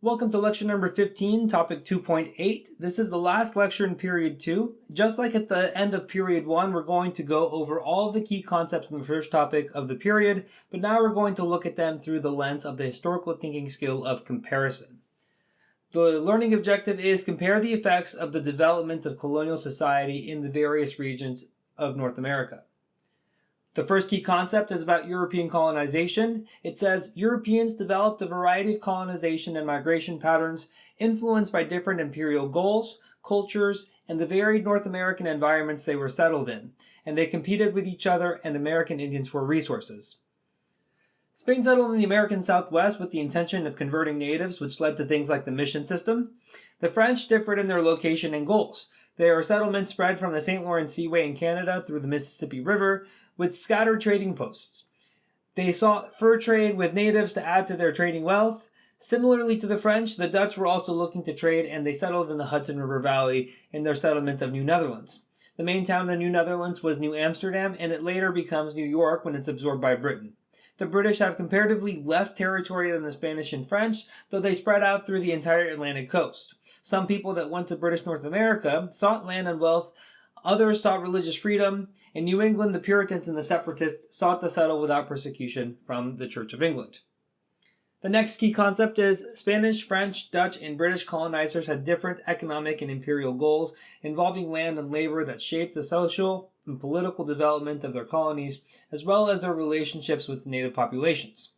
Welcome to lecture number 15, topic 2.8. This is the last lecture in period 2. Just like at the end of period 1, we're going to go over all of the key concepts in the first topic of the period, but now we're going to look at them through the lens of the historical thinking skill of comparison. The learning objective is compare the effects of the development of colonial society in the various regions of North America. The first key concept is about European colonization. It says, Europeans developed a variety of colonization and migration patterns influenced by different imperial goals, cultures, and the varied North American environments they were settled in, and they competed with each other and American Indians for resources. Spain settled in the American Southwest with the intention of converting natives, which led to things like the mission system. The French differed in their location and goals. Their settlements spread from the St. Lawrence Seaway in Canada through the Mississippi River, with scattered trading posts. They sought fur trade with natives to add to their trading wealth. Similarly to the French, the Dutch were also looking to trade, and they settled in the Hudson River Valley in their settlement of New Netherlands. The main town of New Netherlands was New Amsterdam, and it later becomes New York when it's absorbed by Britain. The British have comparatively less territory than the Spanish and French, though they spread out through the entire Atlantic coast. Some people that went to British North America sought land and wealth. Others sought religious freedom. In New England, the Puritans and the Separatists sought to settle without persecution from the Church of England. The next key concept is Spanish, French, Dutch, and British colonizers had different economic and imperial goals involving land and labor that shaped the social and political development of their colonies, as well as their relationships with native populations.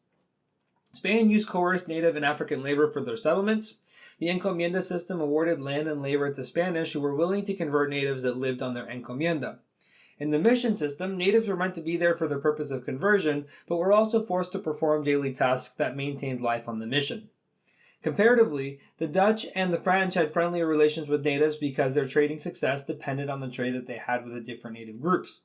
Spain used coerced native and African labor for their settlements. The encomienda system awarded land and labor to Spanish who were willing to convert natives that lived on their encomienda. In the mission system, natives were meant to be there for the purpose of conversion, but were also forced to perform daily tasks that maintained life on the mission. Comparatively, the Dutch and the French had friendlier relations with natives because their trading success depended on the trade that they had with the different native groups.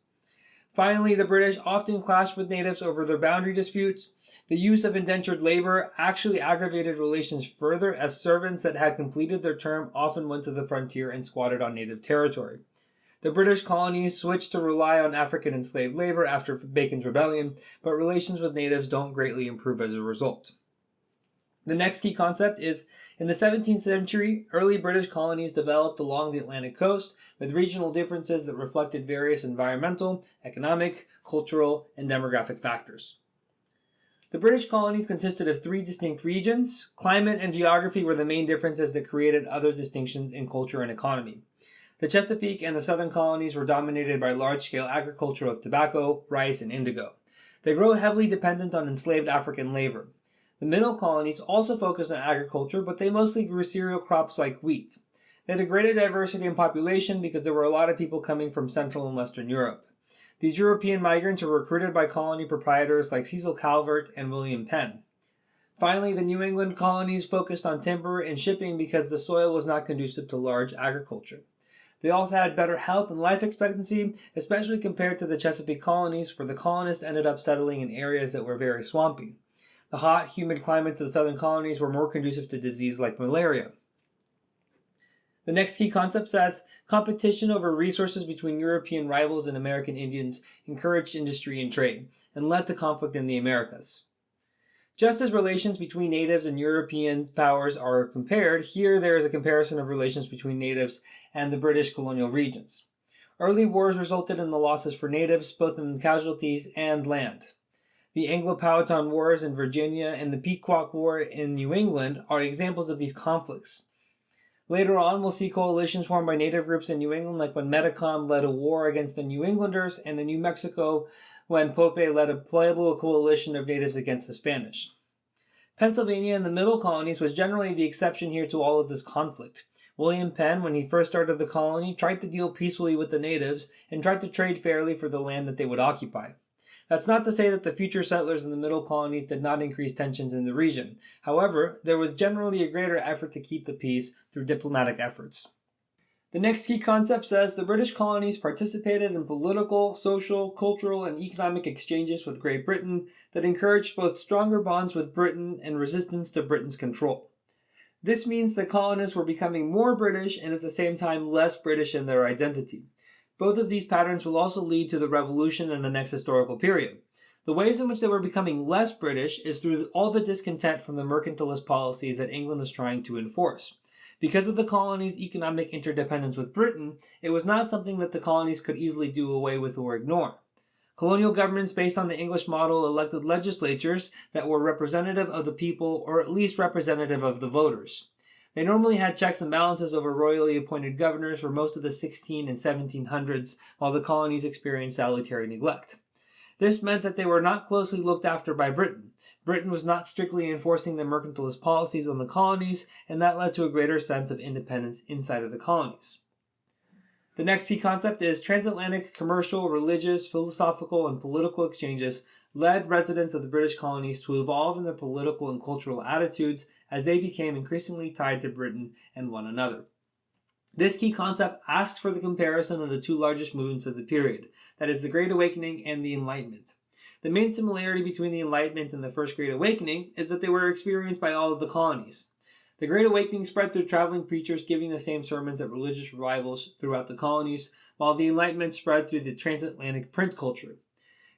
Finally, the British often clashed with natives over their boundary disputes. The use of indentured labor actually aggravated relations further, as servants that had completed their term often went to the frontier and squatted on native territory. The British colonies switched to rely on African enslaved labor after Bacon's Rebellion, but relations with natives don't greatly improve as a result. The next key concept is, in the 17th century, early British colonies developed along the Atlantic coast with regional differences that reflected various environmental, economic, cultural, and demographic factors. The British colonies consisted of 3 distinct regions. Climate and geography were the main differences that created other distinctions in culture and economy. The Chesapeake and the southern colonies were dominated by large-scale agriculture of tobacco, rice, and indigo. They grew heavily dependent on enslaved African labor. The middle colonies also focused on agriculture, but they mostly grew cereal crops like wheat. They had a greater diversity in population because there were a lot of people coming from Central and Western Europe. These European migrants were recruited by colony proprietors like Cecil Calvert and William Penn. Finally, the New England colonies focused on timber and shipping because the soil was not conducive to large agriculture. They also had better health and life expectancy, especially compared to the Chesapeake colonies, where the colonists ended up settling in areas that were very swampy. The hot, humid climates of the southern colonies were more conducive to disease like malaria. The next key concept says, competition over resources between European rivals and American Indians encouraged industry and trade, and led to conflict in the Americas. Just as relations between natives and European powers are compared, here there is a comparison of relations between natives and the British colonial regions. Early wars resulted in the losses for natives, both in casualties and land. The Anglo-Powhatan Wars in Virginia and the Pequot War in New England are examples of these conflicts. Later on, we'll see coalitions formed by native groups in New England, like when Metacom led a war against the New Englanders, and in New Mexico, when Pope led a Pueblo coalition of natives against the Spanish. Pennsylvania and the middle colonies was generally the exception here to all of this conflict. William Penn, when he first started the colony, tried to deal peacefully with the natives and tried to trade fairly for the land that they would occupy. That's not to say that the future settlers in the middle colonies did not increase tensions in the region. However, there was generally a greater effort to keep the peace through diplomatic efforts. The next key concept says the British colonies participated in political, social, cultural, and economic exchanges with Great Britain that encouraged both stronger bonds with Britain and resistance to Britain's control. This means the colonists were becoming more British and at the same time less British in their identity. Both of these patterns will also lead to the Revolution in the next historical period. The ways in which they were becoming less British is through all the discontent from the mercantilist policies that England was trying to enforce. Because of the colonies' economic interdependence with Britain, it was not something that the colonies could easily do away with or ignore. Colonial governments based on the English model elected legislatures that were representative of the people, or at least representative of the voters. They normally had checks and balances over royally appointed governors for most of the 16 and 1700s, while the colonies experienced salutary neglect. This meant that they were not closely looked after by Britain. Britain was not strictly enforcing the mercantilist policies on the colonies, and that led to a greater sense of independence inside of the colonies. The next key concept is transatlantic commercial, religious, philosophical, and political exchanges led residents of the British colonies to evolve in their political and cultural attitudes as they became increasingly tied to Britain and one another. This key concept asks for the comparison of the two largest movements of the period, that is, the Great Awakening and the Enlightenment. The main similarity between the Enlightenment and the First Great Awakening is that they were experienced by all of the colonies. The Great Awakening spread through traveling preachers giving the same sermons at religious revivals throughout the colonies, while the Enlightenment spread through the transatlantic print culture.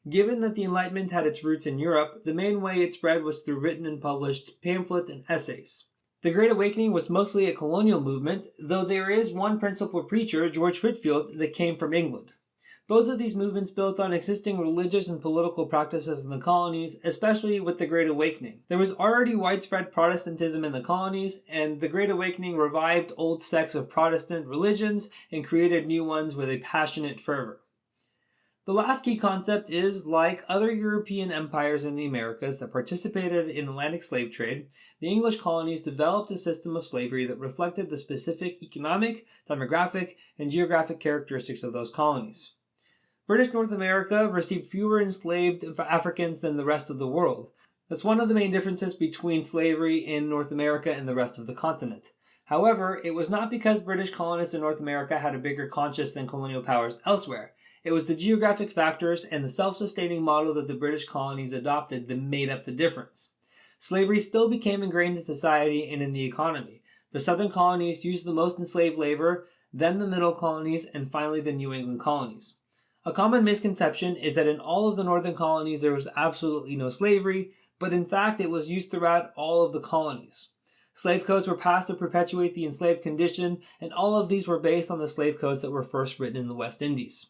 Given that the Enlightenment had its roots in Europe, the main way it spread was through written and published pamphlets and essays. The Great Awakening was mostly a colonial movement, though there is one principal preacher, George Whitefield, that came from England. Both of these movements built on existing religious and political practices in the colonies, especially with the Great Awakening. There was already widespread Protestantism in the colonies, and the Great Awakening revived old sects of Protestant religions and created new ones with a passionate fervor. The last key concept is, like other European empires in the Americas that participated in Atlantic slave trade, the English colonies developed a system of slavery that reflected the specific economic, demographic, and geographic characteristics of those colonies. British North America received fewer enslaved Africans than the rest of the world. That's one of the main differences between slavery in North America and the rest of the continent. However, it was not because British colonists in North America had a bigger conscience than colonial powers elsewhere. It was the geographic factors and the self-sustaining model that the British colonies adopted that made up the difference. Slavery still became ingrained in society and in the economy. The southern colonies used the most enslaved labor, then the middle colonies, and finally the New England colonies. A common misconception is that in all of the northern colonies there was absolutely no slavery, but in fact it was used throughout all of the colonies. Slave codes were passed to perpetuate the enslaved condition, and all of these were based on the slave codes that were first written in the West Indies.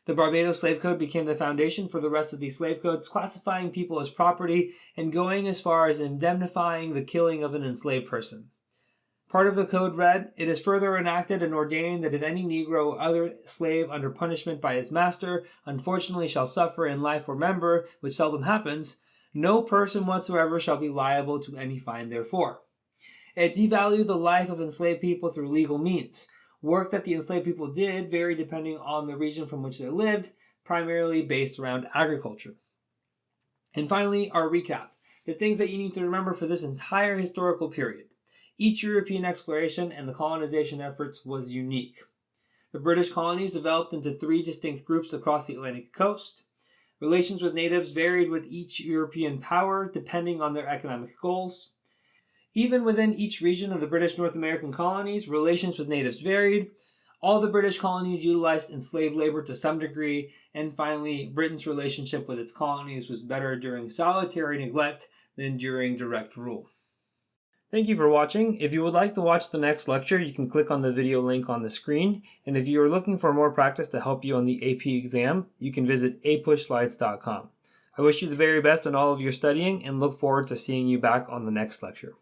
The Barbados Slave Code became the foundation for the rest of these slave codes, classifying people as property and going as far as indemnifying the killing of an enslaved person. Part of the code read, "It is further enacted and ordained that if any Negro or other slave under punishment by his master unfortunately shall suffer in life or member, which seldom happens, no person whatsoever shall be liable to any fine therefor." It devalued the life of enslaved people through legal means. Work that the enslaved people did varied depending on the region from which they lived, primarily based around agriculture. And finally, our recap. The things that you need to remember for this entire historical period. Each European exploration and the colonization efforts was unique. The British colonies developed into 3 distinct groups across the Atlantic coast. Relations with natives varied with each European power depending on their economic goals. Even within each region of the British North American colonies, relations with natives varied. All the British colonies utilized enslaved labor to some degree. And finally, Britain's relationship with its colonies was better during solitary neglect than during direct rule. Thank you for watching. If you would like to watch the next lecture, you can click on the video link on the screen. And if you are looking for more practice to help you on the AP exam, you can visit APUSHslides.com. I wish you the very best in all of your studying and look forward to seeing you back on the next lecture.